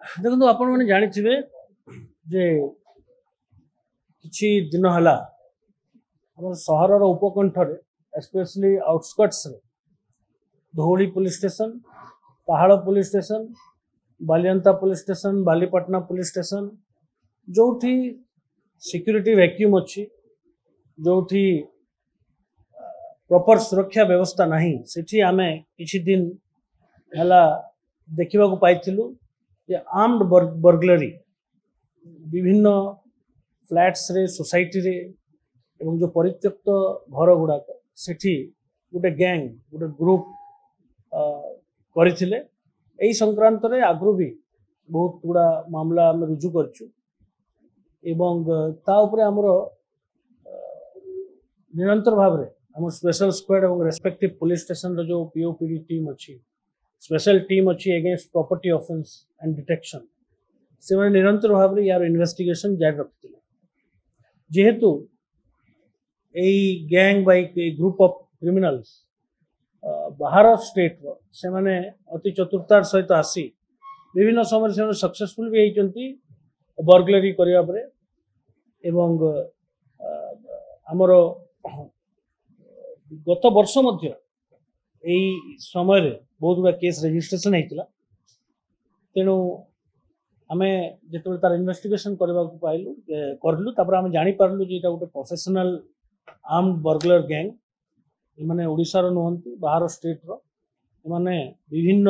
देखो आपण मैंने जानिथिबे जे किछि दिन हला हम सहरर उपकंठरे स्पेशली आउटस्कट्स रे धौली पुलिस स्टेशन, पहाड़ police station, Balianta police station, Balipatna police station जोठी सिक्योरिटी वैक्यूम अच्छी, जोठी प्रॉपर सुरक्षा व्यवस्था नहीं सेठी आमे किछि दिन हला देखिबा को पाइथिलु जे आर्म्ड बर्गलरी विभिन्न फ्लैट्स रे सोसाइटी रे एवं जो परित्यक्त घर गुड़ाक सेठी गोटे गैंग गोटे ग्रुप करथिले एई संक्रांत रे आगु भी बहुत गुड़ा मामला हम रुजु करछु एवं ता उपरे हमरो निरंतर भाव रे हम स्पेशल स्क्वाड और रेस्पेक्टिव पुलिस स्टेशन रो जो पीओपीडी टीम अच्छी स्पेशल टीम अच्छी against property offence and detection से मैंने निरंतर भाव रे यार इन्वेस्टिगेशन जारी रखिथिले जेहेतु एई gang bike group of criminals बाहर स्टेट रो से माने अति चतुरतार सहित आसी विभिन्न समय से सक्सेसफुल भी होइचंती बर्गलरी करिया परे एवं हमरो गत वर्ष मध्य एई समय रे बहुत गुड़ा केस रजिस्ट्रेशन हेतिला तेणु आमे जेते तार इन्वेस्टिगेशन करबा को पाइलु करलु तापर आमे जानि पारलु जे एटा गोटे प्रोफेशनल आर्म्ड बर्गलर गैंग माने ओडिसा रो नहंती बाहर स्टेट रो माने विभिन्न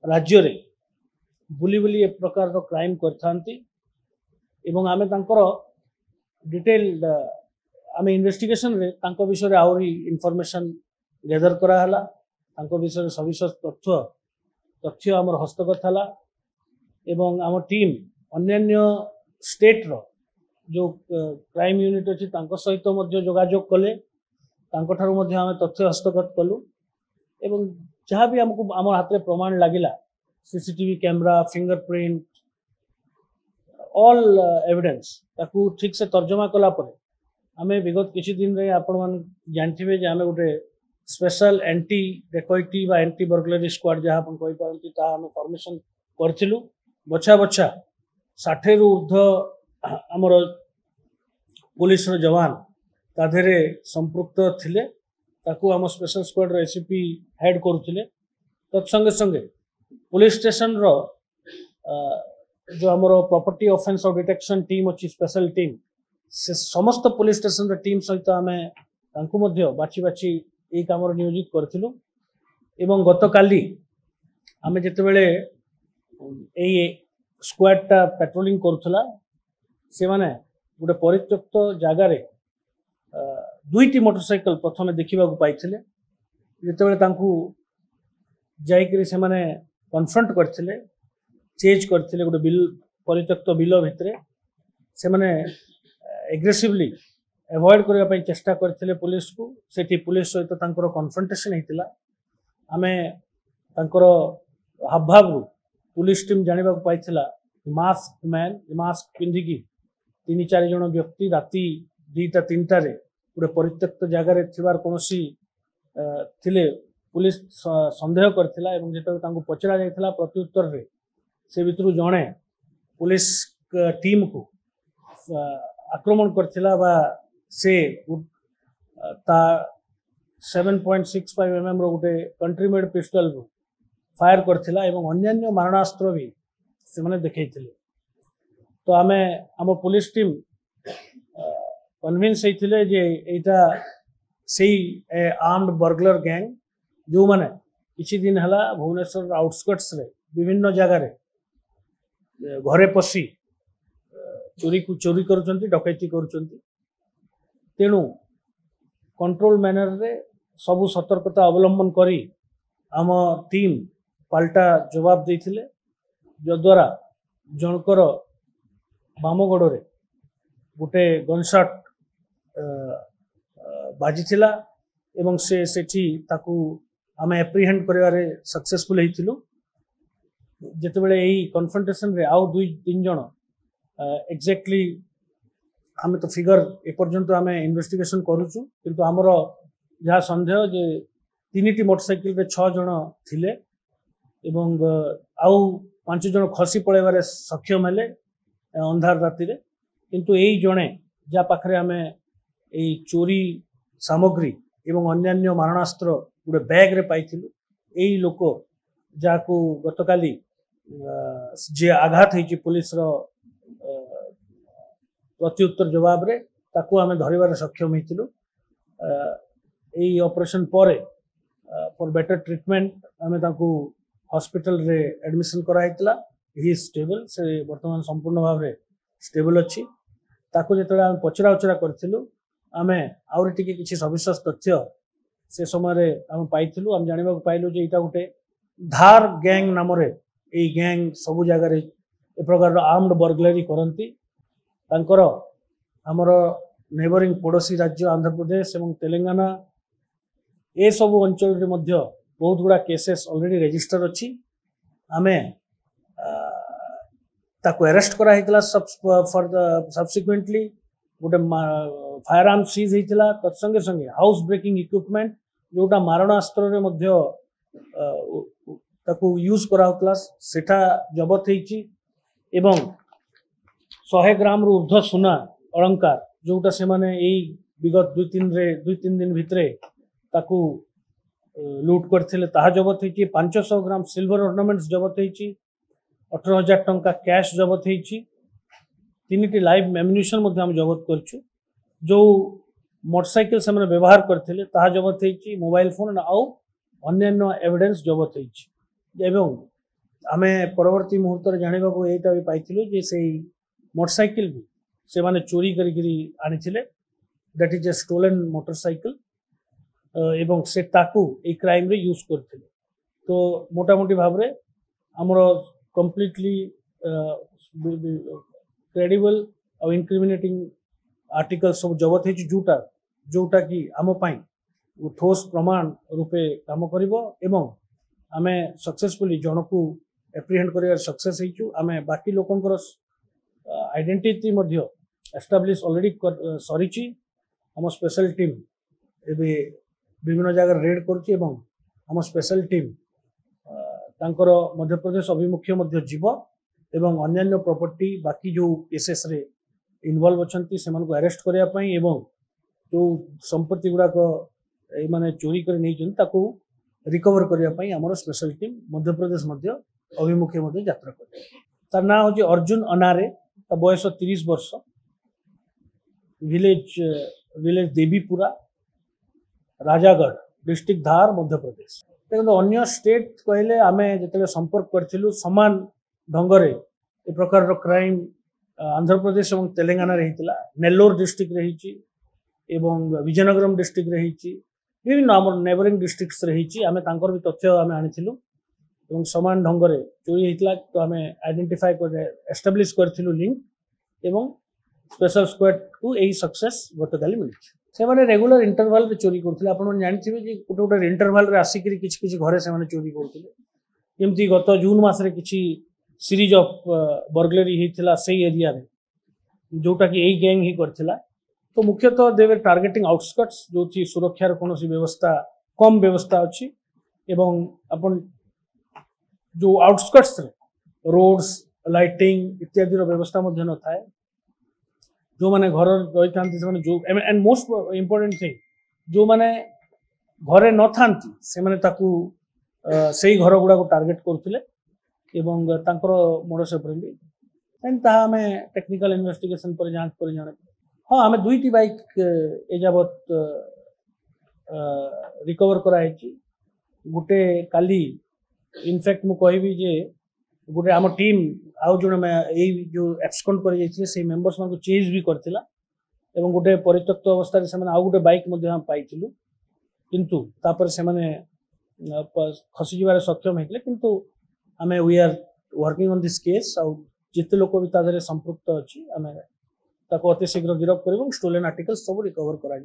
राज्य रे बुली बुली ए प्रकार रो क्राइम करथांती एवं आमे तांकर डिटेल आमे इन्वेस्टिगेशन रे तांको विषय रे आउरी इंफॉर्मेशन गैदर करा हला तांको विषय रे सविशेष तथ्य हमर हस्तगत हला एवं आम टीम अन्य स्टेट रो जो क्राइम यूनिट अच्छी सहित जोगाजोग कले आम तथ्य हस्तगत कलु एवं जहाँ भी आमको आम हाथ में प्रमाण लगिला CCTV camera fingerprint all evidence ताकू ठीक से तर्जमा कला परे आमे विगत किछि दिन रे आपण मान जानथिबे जे आमे गोटे स्पेशल एंटी डेकॉइटी बा एंटी बर्गलरी स्क्वाड जहाँ आपण कहि पारंती ता आमे फॉर्मेशन करथिलु बछा बछा 60 रु ऊर्ध्व आमर पुलिस जवान ताधरे संपृक्त थिले ताकू आम स्पेशल स्क्वाड रो एसीपी हेड करुथिले तत्संगे संगे पुलिस स्टेशन रो जो आमर प्रॉपर्टी ऑफेंस और डिटेक्शन टीम अच्छी स्पेशल टीम से समस्त पुलिस स्टेशन रो टीम सहित आमे तांकू मध्य बाछि बाछि ए काम नियोजित करथिलु एवं गतकाली आमे जेते बेले ए स्क्वाड टा पेट्रोलिंग करुथला से माने गोटे परित्यक्त जगार दुईटी मोटरसाइकल प्रथम देखा पाई जिते जाइकरी से माने कन्फ्रंट करथिले चेज करथिले गोटे बिल परित्यक्त बिल भितरे से माने एग्रेसिवली एवॉइड करबा पई चेष्टा करथिले पुलिस को सेठी पुलिस सहित तांकर कन्फ्रंटेशन हेतिला आमे तांकर हावभाव पुलिस टीम जानिबा को पाइथिला मास्क मैन मास्क पिंधिकी 3-4 जन व्यक्ति राति 2टा-3टा रे गोटे परित्यक्त जगार थिबार कोनोसी थिले पुलिस संदेह करथिला एवं जेतो तांको पचरा जायथिला प्रत्युत्तर रे से भितरु जणे पुलिस टीम को आक्रमण करथिला बा से ता 7.65 mm रो गोटे कंट्री मेड पिस्टल रो फायर करथिला एवं अन्य मारणास्त्र भी से माने देखैथिले तो आमे आम पुलिस टीम कन्विंस होइथिले जे एटा सेही आर्म्ड बर्गलर गैंग जो माने किछि दिन हला भुवनेश्वर आउटस्कट्स रे विभिन्न जगह रे घरे पसी चोरी करूचंती डकैती करूचंती तेणु कंट्रोल मैनर रे सबु सतर्कता अवलंबन करी आम टीम पाल्टा जवाब देथिले जद्वारा जनकर बामगोड़ रे गोटे गनशॉट बाजी थिला एवं से सेठी ताकू आमे एप्रीहेंड करिवारे सक्सेसफुल हेतिलु जेते बेले एई कन्फ्रंटेशन रे आउ 2-3 जण एक्जेक्टली आमे तो फिगर ए पर्यंत आमे इन्वेस्टिगेशन करूछु किंतु हमर जहा संदेह जे 3टी मोटरसाइकिल रे 6 जण थिले एवं आउ 5 जन खसी पड़ेबारे सक्षम हेले अंधार राति रे किंतु एई जणे जा पाखरे आमे एई चोरी सामग्री एवं अन्यान्य मारणास्त्र गोटे बैग रे पाइथिलु एई लोक जाकू गतकाली जे आघात होइछि पुलिस रो प्रत्युत्तर जवाब रे ताकू आमे धरिबार सक्षम होइथिलु एई ऑपरेशन परे फॉर बेटर ट्रीटमेंट आमे ताकू हॉस्पिटल रे एडमिशन कराइतला ही स्टेबल से वर्तमान संपूर्ण भाव रे स्टेबल अछि ताकू जेतले आमे पचरा उचरा करथिलु आमे आउरी टिके किछि सविशेष तथ्य से समय रे आमे पाइथिलु आमे जानिबा पाइलु जे इटा गुटे धार गैंग नामरे एई गैंग सबु जगह रे ए प्रकार आर्म्ड बर्गलरी करंती तांकर हमर नेबरिंग पड़ोसी राज्य आंध्र प्रदेश एवं तेलंगाना ए सब अंचल रे मध्य बहुत गुड़ा केसेस ऑलरेडी रजिस्टर अछि आमे ताको अरेस्ट करा हितला फॉर द सब्सिक्वेंटली गोटे फायर आर्म सीज हितला तत्संगे संगे हाउस ब्रेकिंग इक्विपमेंट जोटा मारणास्त्र रे मध्य ताको यूज करा होतला सेठा जबत हेछि एवं 100 ग्राम रु ऊर्ध्व सुना अलंकार जोटा से माने एई विगत 2-3 दिन भितरे ताकू लूट करथिले ताहा जबत हेछि 500 ग्राम सिल्वर ऑर्नामेंट्स जबत हेछि 18,000 टंका कैश जबत हेछि 3टी लाइव एम्युनिशन मध्ये हम जबत करछु जो मोटरसाइकिल से माने व्यवहार करथिले ताहा जबत हेछि मोबाइल फोन आउ अन्य एविडेंस जबत हेछि एवं आमे परवर्ती मुहूर्त रे जानिबा को एटा भी पाइथिलु जे सेई मोटरसाइकिल भी से माने चोरी करी आनिथिले that is a stolen motorcycle एवं से ताकू ए क्राइम रे यूज करथिले तो मोटा मोटी भाव रे हमरो कंप्लीटली क्रेडिबल और इनक्रिमिनेटिंग आर्टिकल सब जबत हेछि जोटा कि आम पई ठोस प्रमाण रूपे काम करिवो एवं आमे सक्सेसफुली जनकू एप्रिहेंड करिवार सक्सेस हेछु आमे बाकी लोकंकर आइडेंटिटी मध्ये एस्टाब्लिश ऑलरेडी सरीची हम स्पेशल टीम एबे विभिन्न जगह रेड करछि एवं हम स्पेशल टीम तांकर मध्य प्रदेश अभिमुख्य मध्ये जीव एवं अन्यान्य प्रॉपर्टी बाकी जो केसेस रे इन्वॉल्व अछंती सेमान को अरेस्ट करिया पई एवं जो संपत्ति गुडा को ए माने चोरी कर नै जन ताको रिकवर करिया पई हमर स्पेशल टीम मध्य प्रदेश मध्ये अभिमुख्य मध्ये यात्रा करे तार ना होची अर्जुन अनारे ता बयस 30 वर्ष विलेज देवीपुरा राजागढ़ डिस्ट्रिक्ट धार मध्य प्रदेश देखो अन्य स्टेट कहले आमे जतले संपर्क करथिलु समान ढंगरे ए प्रकार रो क्राइम आंध्र प्रदेश एवं तेलंगाना रहितला नेल्लोर डिस्ट्रिक्ट रहिची एवं विजयनगरम डिस्ट्रिक्ट रहिची विभिन्न आमर नेबरिंग डिस्ट्रिक्ट्स रहिची आमे तांकर भी तथ्य आमे आनिथिलु एवं समान ढंगरे चोरी हितला तो आमे आइडेंटिफाई कर एस्टैब्लिश करथिलु लिंक एवं स्पेशल स्क्वाड को एही सक्सेस गतकाली मिलिछि से माने रेगुलर इंटरवल रे चोरी करथिले आपण मन जानिथिबे जे गोटे इंटरवल रे आसिकरी किछि घरे से माने चोरी करथिले जेमति गत जून मास रे किछि सीरीज ऑफ बर्गलरी हितला सेही एरिया रे जोटा कि एही गैंग ही करथिला तो मुख्यतः दे वर टार्गेटिंग आउटस्कट्स जो थी सुरक्षा रे कोनोसी व्यवस्था कम व्यवस्था अछि एवं अपन जो आउटस्कट्स रे रोड्स लाइटिंग इत्यादि रो व्यवस्था मध्ये न थाए जो माने घर रही थांती से माने जो एंड मोस्ट इंपोर्टेंट थिंग जो माने घरे न थांती से माने ताकू सेही घर गुडा को टार्गेट करथिले एवं तांकर मोडस ऑपरेंडी एंड ता हमें टेक्निकल इन्वेस्टिगेशन पर जांच पर जाने हाँ आमे 2टी बाइक ए जाबत रिकवर कराइछि गुटे काली इनफैक्ट मु कहबी जे गुटे आम टीम आउ जने में ए जो एब्सकॉन्ड कर जाइथिले से मेंबर्स मान को चेज भी करथिला एवं गुटे परित्यक्त अवस्था रे से माने आउ गुटे बाइक मध्ये हम पाइथिलु किंतु तापर से माने खसी जिबार सक्षम हेतले किंतु आमे we are working on this case आउ जिते लोक भी तादरे संपृक्त अछि आमे ताको अति शीघ्र गिरफ्त करबो स्टोलन आर्टिकल्स सब रिकवर करा